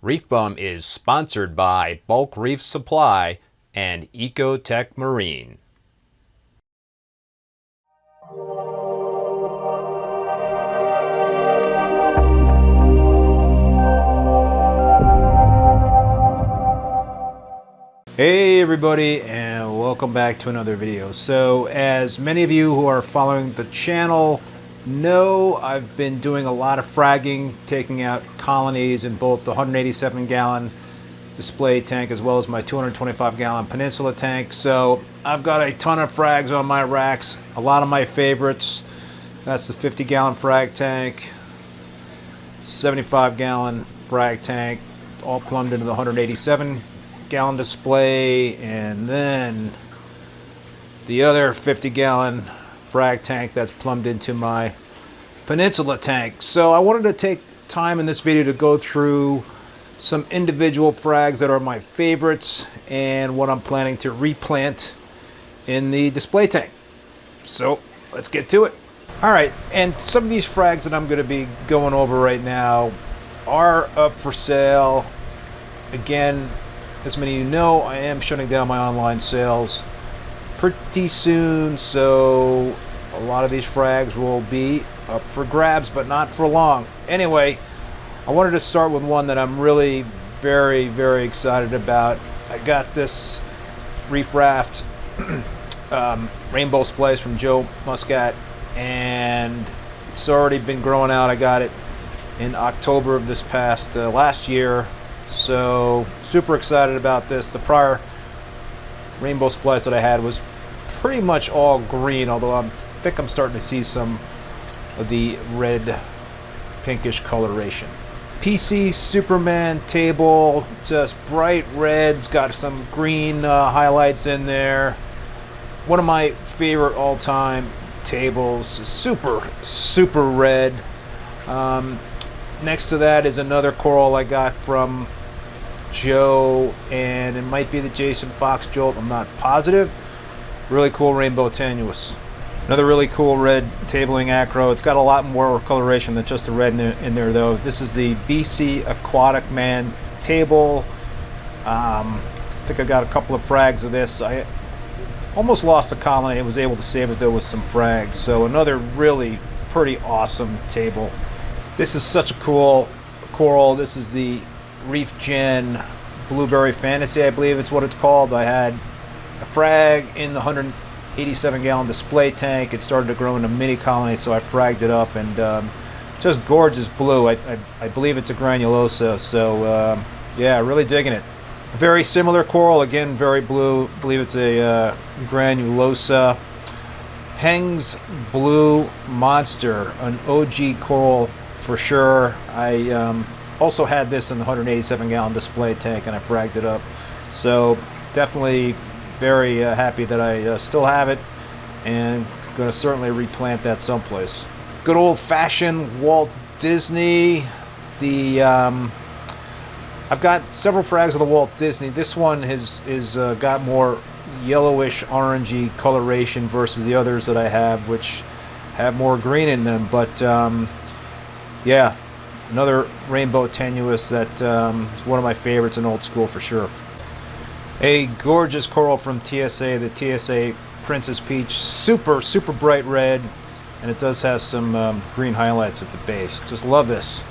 ReefBum is sponsored by Bulk Reef Supply and Ecotech Marine. Hey everybody, and welcome back to another video. So as many of you who are following the channel know, I've been doing a lot of fragging, taking out colonies in both the 187 gallon display tank as well as my 225 gallon peninsula tank. So I've got a ton of frags on my racks, a lot of my favorites. That's the 50 gallon frag tank, 75 gallon frag tank, all plumbed into the 187 gallon display, and then the other 50 gallon frag tank that's plumbed into my peninsula tank. So I wanted to take time in this video to go through some individual frags that are my favorites and what I'm planning to replant in the display tank. So let's get to it. Alright, and some of these frags that I'm going to be going over right now are up for sale. Again, as many of you know, I am shutting down my online sales pretty soon, so a lot of these frags will be up for grabs, but not for long. Anyway, I wanted to start with one that I'm really very excited about. I got this Reef Raft rainbow splice from Joe Muscat, and it's already been growing out. I got it in October of this past last year, so super excited about this. The prior rainbow splice that I had was pretty much all green, although I think I'm starting to see some of the red pinkish coloration. PC Superman table, just bright red. It's got some green highlights in there. One of my favorite all-time tables, super red. Next to that is another coral I got from Joe, and it might be the Jason Fox Jolt, I'm not positive. Really cool rainbow tenuous. Another really cool red tabling acro. It's got a lot more coloration than just the red in there though. This is the BC Aquatic Man table. I think I got a couple of frags of this. I almost lost a colony. I was able to save it though with some frags. So another really pretty awesome table. This is such a cool coral. This is the Reef Gen Blueberry Fantasy, I believe it's what it's called. I had a frag in the 187 gallon display tank. It started to grow into mini colony, so I fragged it up, and just gorgeous blue. I believe it's a granulosa, so yeah, really digging it. A very similar coral, again very blue. I believe it's a granulosa. Heng's Blue Monster, an OG coral for sure. I also had this in the 187 gallon display tank, and I fragged it up, so definitely very happy that I still have it, and going to certainly replant that someplace. Good old-fashioned Walt Disney. I've got several frags of the Walt Disney. This one has got more yellowish orangey coloration versus the others that I have, which have more green in them. But yeah, another rainbow tenuous that is one of my favorites in old school for sure. A gorgeous coral from TSA, the TSA Princess Peach, super bright red, and it does have some green highlights at the base. Just love this.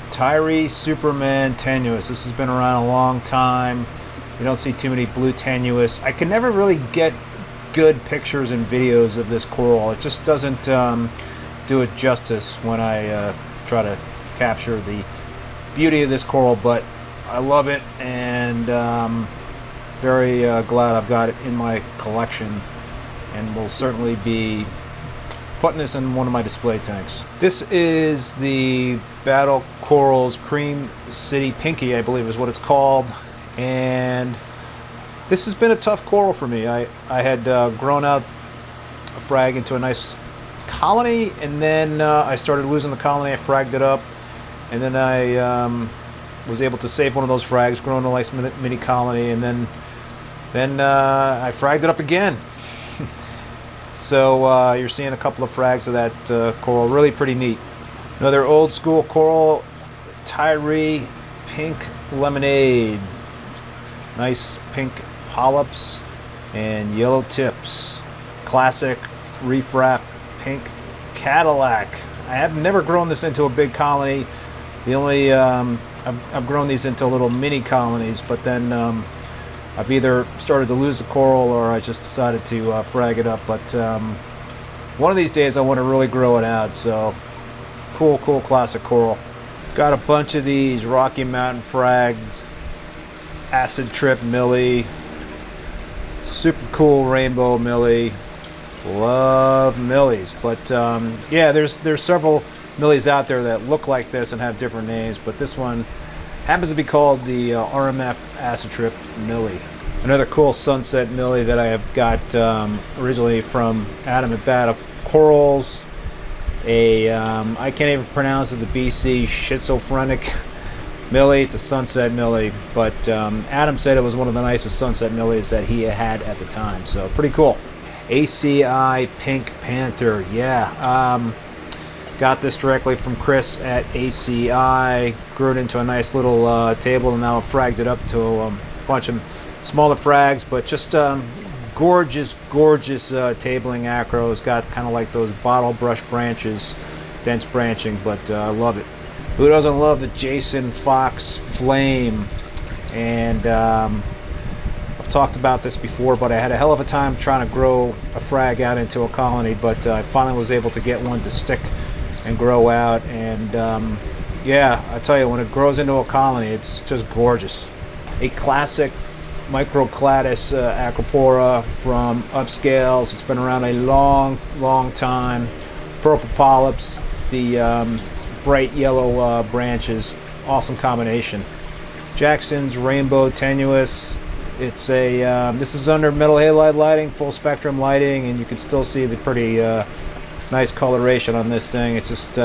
Tyree Superman tenuous. This has been around a long time. You don't see too many blue tenuous. I can never really get good pictures and videos of this coral. It just doesn't do it justice when I try to capture the beauty of this coral, but I love it, and very glad I've got it in my collection, and will certainly be putting this in one of my display tanks. This is the Battle Corals Cream City Pinky, I believe is what it's called, and this has been a tough coral for me. I had grown out a frag into a nice colony, and then I started losing the colony. I fragged it up, and then I was able to save one of those frags, grow a nice mini colony, and then I fragged it up again. So you're seeing a couple of frags of that coral, really pretty neat. Another old school coral, Tyree Pink Lemonade. Nice pink polyps and yellow tips. Classic Reef Raft Pink Cadillac. I have never grown this into a big colony. The only I've grown these into little mini colonies, but then I've either started to lose the coral or I just decided to frag it up. But one of these days I want to really grow it out. So cool classic coral. Got a bunch of these Rocky Mountain Frags, Acid Trip Millie, super cool rainbow Millie. Love Millies, but yeah, there's several Millies out there that look like this and have different names, but this one happens to be called the RMF Acid Trip Millie. Another cool sunset Millie that I have got originally from Adam at Bata Corals. I can't even pronounce it, the BC Schizophrenic Millie. It's a sunset Millie, but Adam said it was one of the nicest sunset Millies that he had at the time, so pretty cool. ACI Pink Panther, yeah. Got this directly from Chris at ACI. Grew it into a nice little table, and now I've fragged it up to a bunch of smaller frags, but just gorgeous tabling acros. Got kind of like those bottle brush branches, dense branching, but I love it. Who doesn't love the Jason Fox Flame? And I've talked about this before, but I had a hell of a time trying to grow a frag out into a colony, but I finally was able to get one to stick and grow out. And yeah, I tell you, when it grows into a colony, it's just gorgeous. A classic Microcladus Acropora from Upscales. It's been around a long time. Purple polyps, the bright yellow branches, awesome combination. Jackson's Rainbow Tenuous. It's a this is under metal halide lighting, full spectrum lighting, and you can still see the pretty nice coloration on this thing. It's just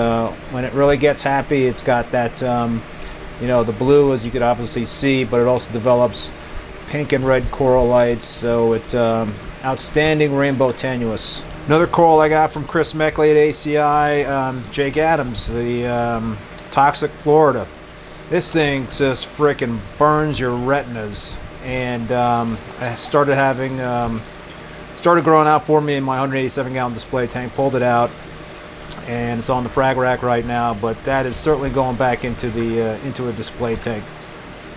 when it really gets happy, it's got that you know, the blue, as you could obviously see, but it also develops pink and red coral lights, so it's outstanding Rainbow Tenuous. Another coral I got from Chris Meckley at ACI, Jake Adams, the Toxic Florida. This thing just freaking burns your retinas, and I started having started growing out for me in my 187-gallon display tank. Pulled it out, and it's on the frag rack right now. But that is certainly going back into the into a display tank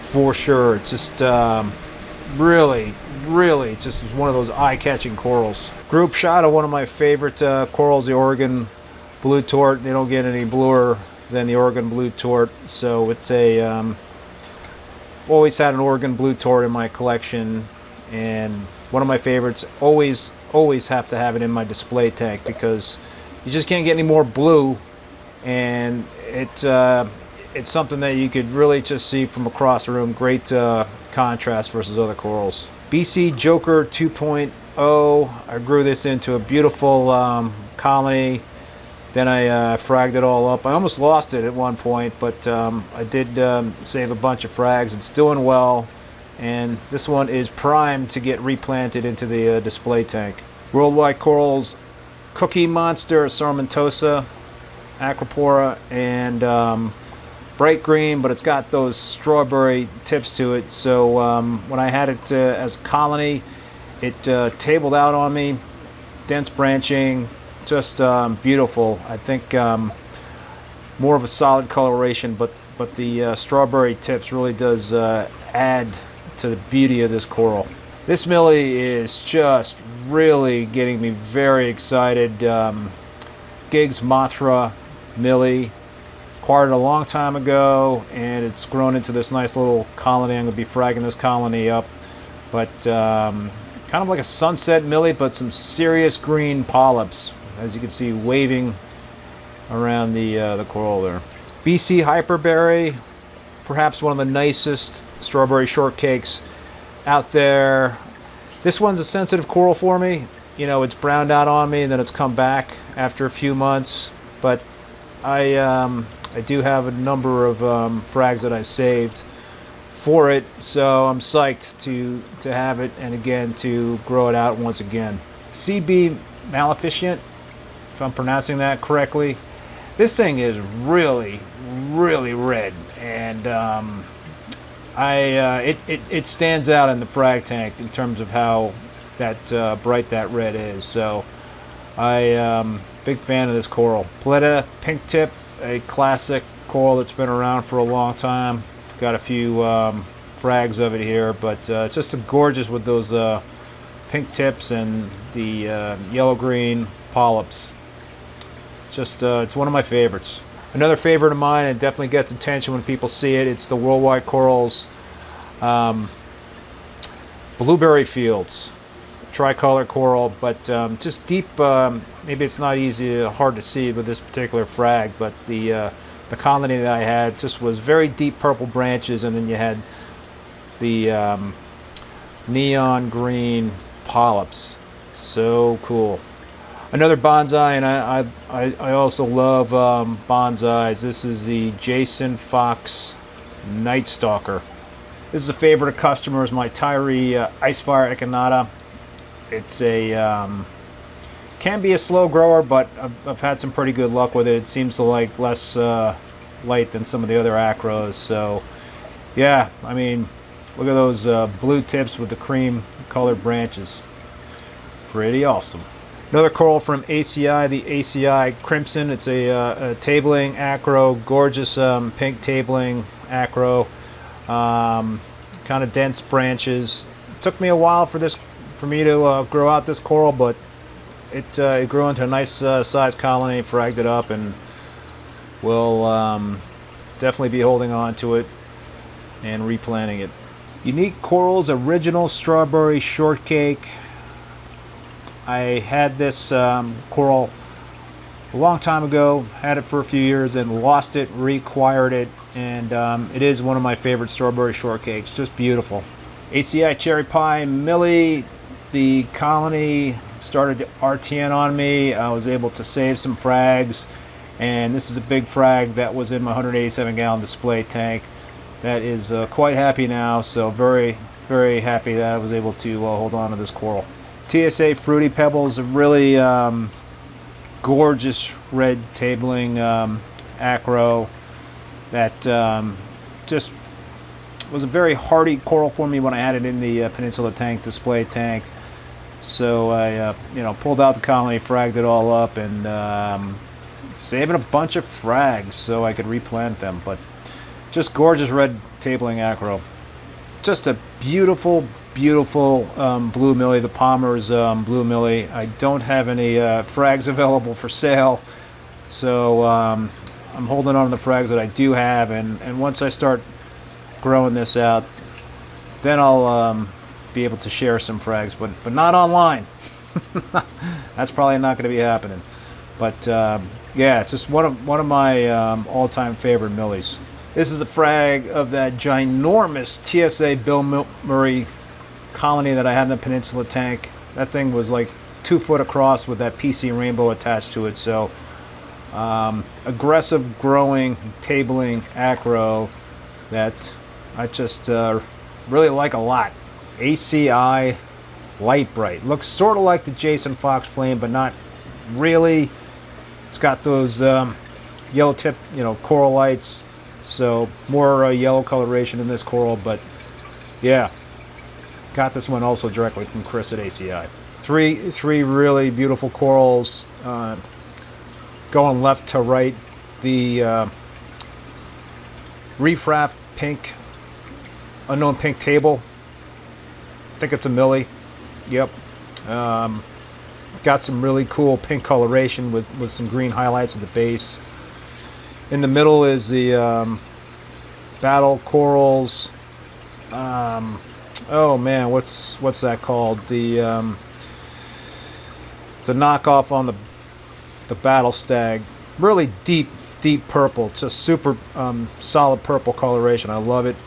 for sure. It's just really just was one of those eye-catching corals. Group shot of one of my favorite corals, the Oregon Blue Tort. They don't get any bluer than the Oregon Blue Tort, so it's a always had an Oregon Blue Tort in my collection, and one of my favorites. Always have to have it in my display tank because you just can't get any more blue, and it's something that you could really just see from across the room. Great contrast versus other corals. BC Joker 2.0. I grew this into a beautiful colony. Then I fragged it all up. I almost lost it at one point, but I did save a bunch of frags. It's doing well, and this one is primed to get replanted into the display tank. Worldwide Corals, Cookie Monster, Sarmentosa, Acropora, and bright green, but it's got those strawberry tips to it. So when I had it as a colony, it tabled out on me, dense branching, just beautiful. I think more of a solid coloration, but the strawberry tips really does add to the beauty of this coral. This Millie is just really getting me very excited. Gigs Mothra Millie. Acquired it a long time ago, and it's grown into this nice little colony. I'm going to be fragging this colony up, but kind of like a sunset Millie, but some serious green polyps, as you can see, waving around the coral there. BC Hyperberry, perhaps one of the nicest strawberry shortcakes out there. This one's a sensitive coral for me. You know, it's browned out on me, and then it's come back after a few months, but I do have a number of frags that I saved for it, so I'm psyched to have it, and again to grow it out once again. CB Maleficent, if I'm pronouncing that correctly. This thing is really red, and It stands out in the frag tank in terms of how that bright that red is. So big fan of this coral. Paletta pink tip, a classic coral that's been around for a long time. Got a few frags of it here, but just gorgeous with those pink tips and the yellow-green polyps. Just it's one of my favorites. Another favorite of mine, and definitely gets attention when people see it, it's the Worldwide Corals Blueberry Fields. Tricolor coral, but just deep, maybe it's not hard to see with this particular frag, but the colony that I had just was very deep purple branches, and then you had the neon green polyps. So cool. Another bonsai, and I also love bonsais. This is the Jason Fox Night Stalker. This is a favorite of customers, my Tyree Icefire Echinata. It's a can be a slow grower, but I've had some pretty good luck with it. It seems to like less light than some of the other acros. So yeah, I mean, look at those blue tips with the cream colored branches. Pretty awesome. Another coral from ACI, the ACI Crimson. It's a tabling acro, gorgeous pink tabling acro, kind of dense branches. It took me a while for me to grow out this coral, but it grew into a nice sized colony, fragged it up, and we'll definitely be holding on to it and replanting it. Unique Corals Original Strawberry Shortcake. I had this coral a long time ago, had it for a few years, and lost it, reacquired it, and it is one of my favorite strawberry shortcakes. Just beautiful. ACI Cherry Pie, Millie The Colony started to RTN on me. I was able to save some frags, and this is a big frag that was in my 187 gallon display tank. That is quite happy now, so very, very happy that I was able to hold on to this coral. TSA Fruity Pebbles, a really gorgeous red tabling acro that just was a very hardy coral for me when I had it in the Peninsula tank, display tank. So I pulled out the colony, fragged it all up, and saving a bunch of frags so I could replant them. But just gorgeous red tabling acro. Just a beautiful, beautiful blue Millie, the Palmer's blue Millie. I don't have any frags available for sale, so I'm holding on to the frags that I do have, and once I start growing this out, then I'll be able to share some frags, but not online. That's probably not going to be happening. But yeah, it's just one of my all-time favorite Millies. This is a frag of that ginormous TSA Bill Murray colony that I had in the Peninsula tank. That thing was like 2 foot across with that PC rainbow attached to it. So aggressive growing, tabling acro that I just really like a lot. ACI Light Bright. Looks sort of like the Jason Fox Flame, but not really. It's got those yellow tip, coral lights. So more yellow coloration in this coral, but yeah, got this one also directly from Chris at ACI. Three really beautiful corals going left to right. The Reef Raft pink, unknown pink table. I think it's a Millie. Yep. Got some really cool pink coloration with some green highlights at the base. In the middle is the Battle Corals. Oh man, what's that called? The it's a knockoff on the Battle Stag. Really deep purple, just super solid purple coloration. I love it.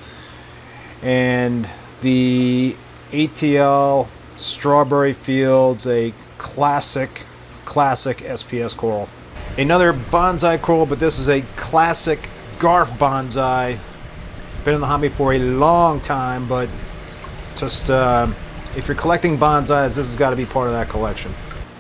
And the ATL Strawberry Fields, a classic SPS coral. Another bonsai coral, but this is a classic Garf bonsai. Been in the hobby for a long time, but just if you're collecting bonsais, this has got to be part of that collection.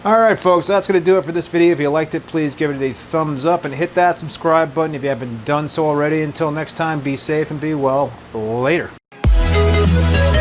Alright folks, that's going to do it for this video. If you liked it, please give it a thumbs up and hit that subscribe button if you haven't done so already. Until next time, be safe and be well. Later. Bye.